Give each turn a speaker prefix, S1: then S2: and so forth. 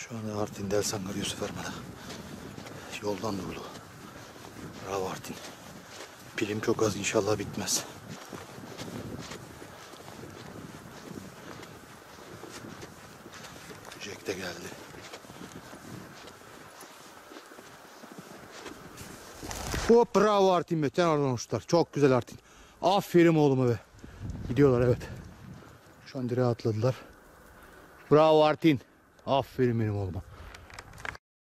S1: Şu anda Artin Del Sangar Yusuf Erman'a yoldan durdu. Bravo Artin. Pilim çok az, inşallah bitmez. Jack de geldi. Hop, bravo Artin be. Sen oradan uçtular. Çok güzel Artin. Aferin oğluma be. Gidiyorlar, evet. Şu an direğe atladılar. Bravo Artin. Aferin benim oğluma.